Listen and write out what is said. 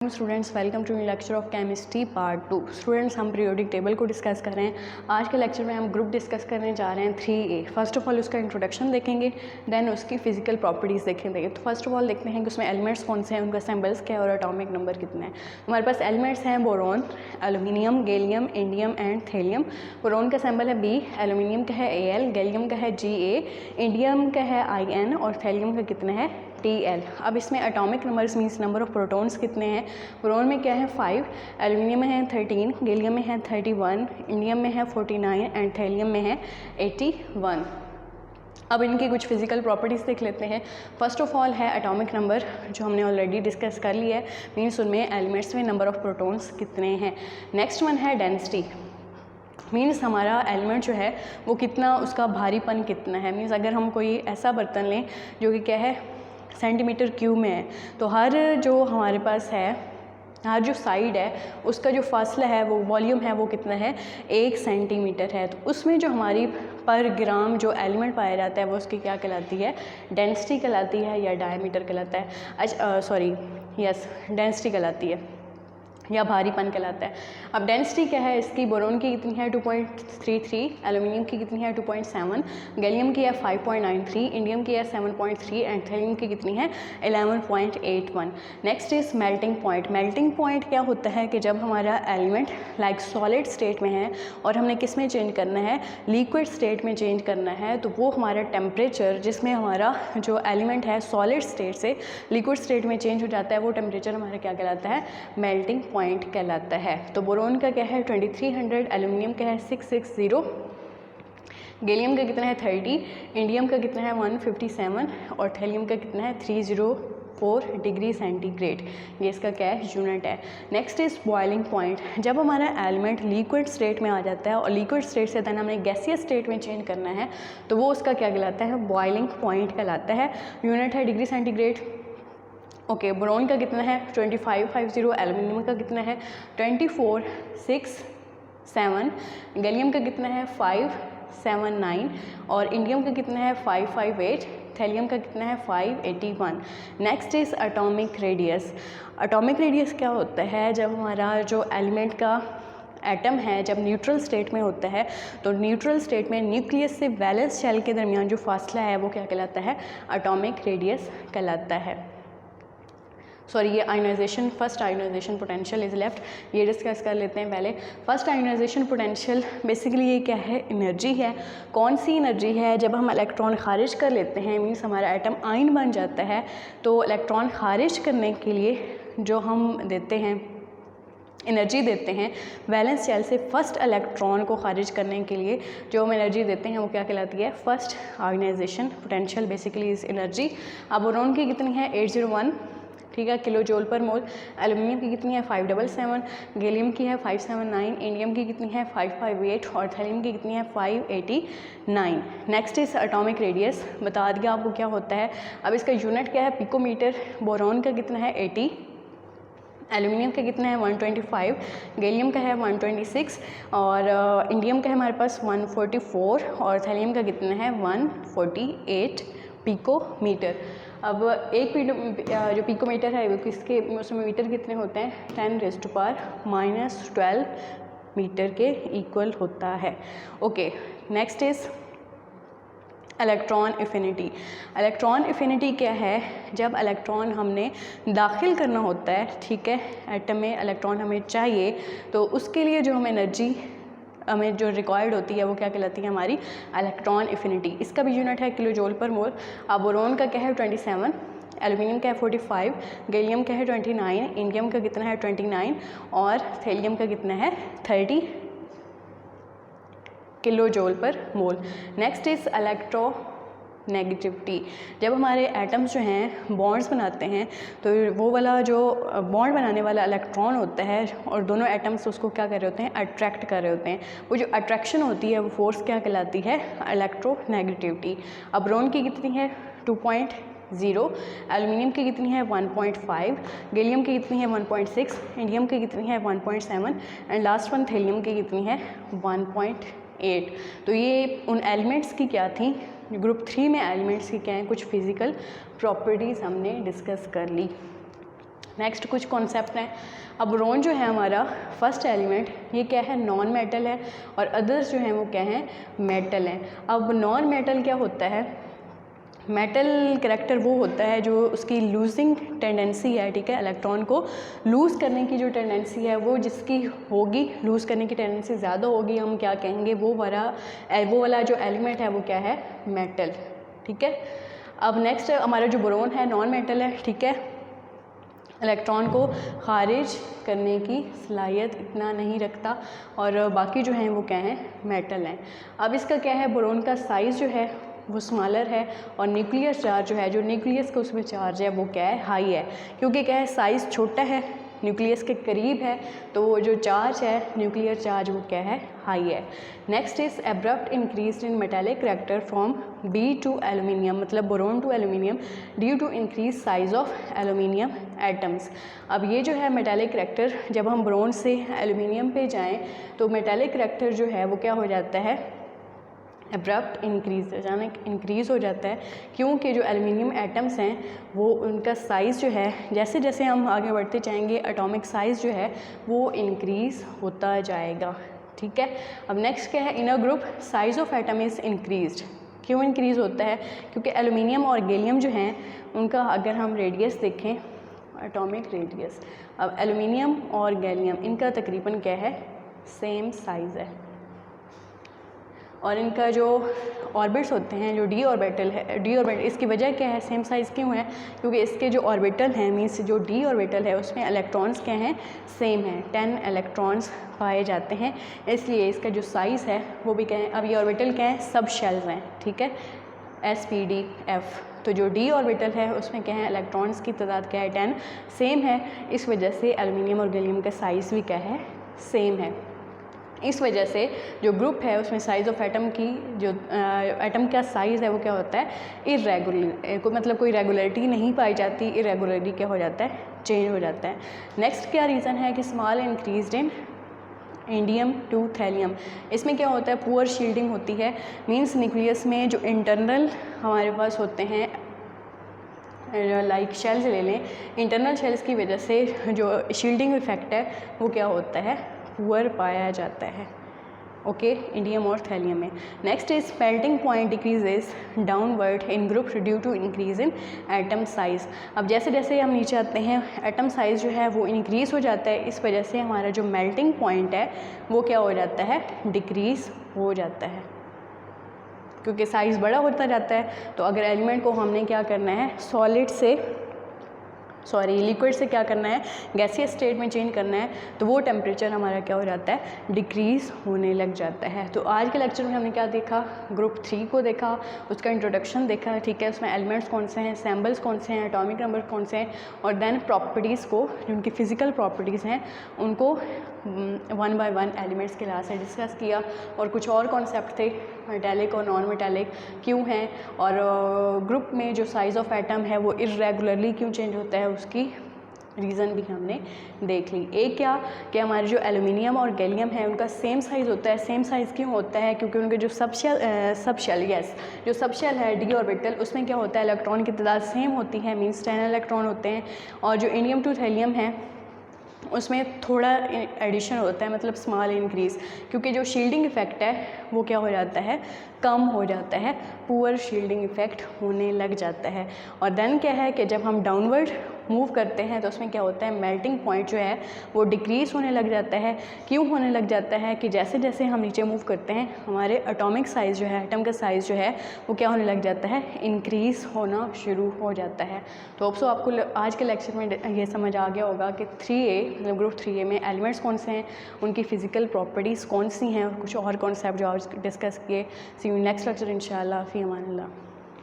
Students, welcome to lecture of chemistry part 2। Students, हम periodic table को discuss कर रहे हैं। आज के लेक्चर में हम ग्रुप डिस्कस करने जा रहे हैं 3A। फर्स्ट ऑफ ऑल उसका इंट्रोडक्शन देखेंगे, देन उसकी फिजिकल प्रॉपर्टीज़ देखेंगे। तो फर्स्ट ऑफ ऑल देखते हैं कि उसमें एलिमेंट्स कौन से हैं, उनका सिंबल्स क्या है और एटॉमिक नंबर कितना है। हमारे पास एलिमेंट्स हैं boron, aluminium, gallium, indium and thallium. Boron का सिंबल है B, एल्यूमिनियम का है Al, गैलियम का है Ga, इंडियम का है In और थैलियम का कितना है Tl। अब इसमें atomic numbers means number of protons कितने हैं। बोरॉन में क्या है 5, एल्यूमिनियम में है 13, गैलियम में है 31, इंडियम में है 49 एंड थैलियम में है 81। अब इनकी कुछ फिजिकल प्रॉपर्टीज़ देख लेते हैं। फर्स्ट ऑफ ऑल है एटॉमिक नंबर, जो हमने ऑलरेडी डिस्कस कर लिया है, मीन्स उनमें एलिमेंट्स में नंबर ऑफ प्रोटॉन्स कितने हैं। नेक्स्ट वन है डेंसिटी, मीन्स हमारा एलिमेंट जो है वो कितना, उसका भारीपन कितना है। मीन्स अगर हम कोई ऐसा बर्तन लें जो कि क्या है सेंटीमीटर क्यूब में है, तो हर जो हमारे पास है, हर जो साइड है उसका जो फासला है, वो वॉल्यूम है, वो कितना है 1 सेंटीमीटर है। तो उसमें जो हमारी पर ग्राम जो एलिमेंट पाया जाता है वो उसकी क्या कहलाती है, डेंसिटी कहलाती है या डायमीटर कहलाता है। डेंसिटी कहलाती है या भारीपन कहलाता है। अब डेंसिटी क्या है इसकी, बोरॉन की कितनी है 2.33, एल्यूमिनियम की कितनी है 2.7, गैलियम की है 5.93, इंडियम की है 7.3 एंड थैलियम की कितनी है 11.81। Next is melting point. Melting point क्या होता है कि जब हमारा एलिमेंट लाइक सॉलिड स्टेट में है और हमने किस में चेंज करना है, लिक्विड स्टेट में चेंज करना है, तो वो हमारा टेम्परेचर जिसमें हमारा जो एलिमेंट है सॉलिड स्टेट से लिक्विड स्टेट में चेंज हो जाता है, वो टेम्परेचर हमारा क्या कहलाता है, मेल्टिंग पॉइंट कहलाता है। तो बोरॉन का क्या है 2300, एल्यूमिनियम का है 660, गैलियम का कितना है 30, इंडियम का कितना है 157 और थैलियम का कितना है 304 डिग्री सेंटीग्रेड। ये इसका क्या है यूनिट है। Next is boiling point. जब हमारा एलिमेंट लिक्विड स्टेट में आ जाता है और लिक्विड स्टेट से देन हमने गैसियस स्टेट में चेंज करना है, तो वो उसका क्या कहलाता है, बॉइलिंग पॉइंट कहलाता है। यूनिट है डिग्री सेंटीग्रेड। ओके, बोरॉन का कितना है 2550, एल्यूमिनियम का कितना है 2467, गैलियम का कितना है 579 और इंडियम का कितना है 558, थैलियम का कितना है 581। Next is atomic radius. Atomic radius क्या होता है, जब हमारा जो एलिमेंट का एटम है जब न्यूट्रल स्टेट में होता है, तो न्यूट्रल स्टेट में न्यूक्लियस से वैलेंस शेल के दरमियान जो फासला है वो क्या कहलाता है, एटॉमिक रेडियस कहलाता है। सॉरी, ये ionisation, first ionisation potential is left, ये डिस्कस कर लेते हैं पहले। फर्स्ट आयोनाइजेशन पोटेंशियल बेसिकली ये क्या है, एनर्जी है। कौन सी एनर्जी है, जब हम इलेक्ट्रॉन खारिज कर लेते हैं, मीन्स हमारा एटम आयन बन जाता है, तो इलेक्ट्रॉन खारिज करने के लिए जो हम देते हैं एनर्जी देते हैं वैलेंस शेल से फर्स्ट इलेक्ट्रॉन को खारिज करने के लिए जो हम एनर्जी देते हैं वो क्या कहलाती है, first ionisation potential basically is energy. अब बोरॉन की कितनी है 801, ठीक है, किलो जूल पर मोल। एल्यूमिनियम की कितनी है 577, गैलियम की है 579, इंडियम की कितनी है 558 और थैलियम की कितनी है 589। नेक्स्ट इज एटॉमिक रेडियस, बता दिया आपको क्या होता है। अब इसका यूनिट क्या है, पिकोमीटर। बोरॉन का कितना है 80, एल्यूमिनियम का कितना है 125, गैलियम का है 126 और इंडियम का है हमारे पास 144 और थैलियम का कितना है 148 पिकोमीटर। अब एक जो पिकोमीटर है वो किसके, उसमें मीटर कितने होते हैं 10⁻⁻12 मीटर के इक्वल होता है। Okay, next is electron affinity. Electron affinity क्या है, जब इलेक्ट्रॉन हमने दाखिल करना होता है, ठीक है, एटम में इलेक्ट्रॉन हमें चाहिए, तो उसके लिए जो हमें एनर्जी हमें जो रिक्वायर्ड होती है वो क्या कहलाती है, हमारी इलेक्ट्रॉन एफिनिटी। इसका भी यूनिट है किलो जूल पर मोल। अब बोरॉन का क्या है 27, एल्यूमिनियम का है 45, गैलियम का है 29, इंडियम का कितना है 29 और थैलियम का कितना है 30 किलो जूल पर मोल। Next is electro negativity. जब हमारे एटम्स जो हैं बॉन्ड्स बनाते हैं, तो वो वाला जो बॉन्ड बनाने वाला इलेक्ट्रॉन होता है और दोनों एटम्स उसको क्या कर रहे होते हैं, अट्रैक्ट कर रहे होते हैं, वो जो अट्रैक्शन होती है वो फोर्स क्या कहलाती है, इलेक्ट्रो नेगेटिविटी। अब बोरॉन की कितनी है 2.0, एल्यूमिनियम की कितनी है 1.5, गैलियम की कितनी है 1.6, इंडियम की कितनी है 1.7 एंड लास्ट वन थैलियम की कितनी है 1.8। तो ये उन एलिमेंट्स की क्या थी, ग्रुप 3 में एलिमेंट्स की क्या हैं, कुछ फिजिकल प्रॉपर्टीज़ हमने डिस्कस कर ली। नेक्स्ट कुछ कॉन्सेप्ट हैं। अब बोरोन जो है हमारा फर्स्ट एलिमेंट, ये क्या है, नॉन मेटल है, और अदर्स जो हैं वो क्या हैं, मेटल हैं। अब नॉन मेटल क्या होता है, मेटल करैक्टर वो होता है जो उसकी लूजिंग टेंडेंसी है, ठीक है, इलेक्ट्रॉन को लूज़ करने की जो टेंडेंसी है वो जिसकी होगी, लूज़ करने की टेंडेंसी ज़्यादा होगी, हम क्या कहेंगे, वो वाला जो एलिमेंट है वो क्या है, मेटल, ठीक है। अब नेक्स्ट हमारा जो बोरोन है नॉन मेटल है, ठीक है, इलेक्ट्रॉन को खारिज करने की सलाहियत इतना नहीं रखता, और बाकी जो हैं वो क्या हैं, मेटल हैं। अब इसका क्या है, बोरोन का साइज़ जो है वो स्मॉलर है, और न्यूक्लियर चार्ज जो है, जो न्यूक्लियस का उसमें चार्ज है वो क्या है, हाई है, क्योंकि क्या है, साइज़ छोटा है, न्यूक्लियस के करीब है, तो वो जो चार्ज है, न्यूक्लियर चार्ज, वो क्या है, हाई है। Next is abrupt increase in metallic character from B to aluminium, मतलब boron to aluminium, due to increase size of aluminium atoms. अब ये जो है मेटालिक करैक्टर, जब हम बोरोन से एलुमिनियम पे जाएँ तो मेटालिक करैक्टर जो है वो क्या हो जाता है, एब्रप्ट इंक्रीज, अचानक इंक्रीज़ हो जाता है, क्योंकि जो एल्युमिनियम एटम्स हैं वो उनका साइज़ जो है, जैसे जैसे हम आगे बढ़ते जाएंगे एटॉमिक साइज़ जो है वो इंक्रीज़ होता जाएगा, ठीक है। अब नेक्स्ट क्या है, inner group size of atom is increased. क्यों इंक्रीज़ होता है, क्योंकि एल्युमिनियम और गैलियम जो हैं उनका अगर हम रेडियस देखें, एटॉमिक रेडियस, अब एल्युमिनियम और गैलियम इनका तकरीबन क्या है, सेम साइज़ है, और इनका जो ऑर्बिट्स होते हैं, जो डी ऑर्बिटल है, डी ऑर्बिटल, इसकी वजह क्या है, सेम साइज़ क्यों है, क्योंकि इसके जो ऑर्बिटल हैं, मीन्स जो डी ऑर्बिटल है उसमें इलेक्ट्रॉन्स क्या हैं, सेम हैं, 10 इलेक्ट्रॉन्स पाए जाते हैं, इसलिए इसका जो साइज़ है वो भी क्या है। अब ये ऑर्बिटल क्या है, सब शेल्स हैं, ठीक है, SPDF। तो जो डी ऑर्बिटल है उसमें क्या है, इलेक्ट्रॉन्स की तादाद क्या है, 10 सेम है, इस वजह से एल्युमिनियम और गैलियम का साइज़ भी क्या है, सेम है। इस वजह से जो ग्रुप है उसमें साइज़ ऑफ एटम की, जो एटम का साइज़ है वो क्या होता है, इरेगुलर, मतलब कोई रेगुलरिटी नहीं पाई जाती, इरेगुलरिटी क्या हो जाता है, चेंज हो जाता है। नेक्स्ट क्या रीज़न है कि small increased in indium to thallium, इसमें क्या होता है, पुअर शील्डिंग होती है, मींस न्यूक्लियस में जो इंटरनल हमारे पास होते हैं, लाइक शेल्स ले लें, इंटरनल शेल्स की वजह से जो शील्डिंग इफेक्ट है वो क्या होता है, पुअर पाया जाता है, ओके, इंडियम और थैलियम में। Next is melting point decreases downward in group due to increase in atom size. अब जैसे जैसे हम नीचे आते हैं एटम साइज़ जो है वो इंक्रीज़ हो जाता है, इस वजह से हमारा जो मेल्टिंग पॉइंट है वो क्या हो जाता है, डिक्रीज़ हो जाता है, क्योंकि साइज़ बड़ा होता जाता है। तो अगर एलिमेंट को हमने क्या करना है, लिक्विड से क्या करना है, गैसियस स्टेट में चेंज करना है, तो वो टेम्परेचर हमारा क्या हो जाता है, डिक्रीज़ होने लग जाता है। तो आज के लेक्चर में हमने क्या देखा, ग्रुप 3 को देखा, उसका इंट्रोडक्शन देखा, ठीक है, उसमें एलिमेंट्स कौन से हैं, सैम्बल्स कौन से हैं, एटॉमिक नंबर कौन से हैं, और देन प्रॉपर्टीज़ को, जो उनकी फ़िज़िकल प्रॉपर्टीज़ हैं उनको 1 बाय 1 एलिमेंट्स के लास्ट से डिस्कस किया। और कुछ और कॉन्सेप्ट थे, मेटालिक और नॉन मेटालिक क्यों हैं, और ग्रुप में जो साइज़ ऑफ एटम है वो इरेगुलरली क्यों चेंज होता है, उसकी रीज़न भी हमने देख ली। एक क्या कि हमारे जो एल्युमिनियम और गैलियम है उनका सेम साइज़ होता है, सेम साइज़ क्यों होता है, क्योंकि उनके जो जो सबशेल है डी ऑर्बिटल, उसमें क्या होता है, इलेक्ट्रॉन की तादाद सेम होती है, मीन्स 10 इलेक्ट्रॉन होते हैं, और जो इंडियम टू थैलियम है उसमें थोड़ा एडिशन होता है, मतलब स्मॉल इंक्रीज़, क्योंकि जो शील्डिंग इफेक्ट है वो क्या हो जाता है, कम हो जाता है, पुअर शील्डिंग इफेक्ट होने लग जाता है। और देन क्या है कि जब हम डाउनवर्ड मूव करते हैं तो उसमें क्या होता है, मेल्टिंग पॉइंट जो है वो डिक्रीज़ होने लग जाता है। क्यों होने लग जाता है कि जैसे जैसे हम नीचे मूव करते हैं हमारे एटॉमिक साइज़ जो है, एटम का साइज़ जो है वो क्या होने लग जाता है, इंक्रीज़ होना शुरू हो जाता है। तो होप सो आपको आज के लेक्चर में ये समझ आ गया होगा कि 3A मतलब ग्रुप 3A में एलिमेंट्स कौन से हैं, उनकी फ़िज़िकल प्रॉपर्टीज़ कौन सी हैं, और कुछ और कॉन्सेप्ट जो आज डिस्कस किए। सी यू नेक्स्ट लेक्चर इंशाल्लाह, फ़ी अमान अल्लाह।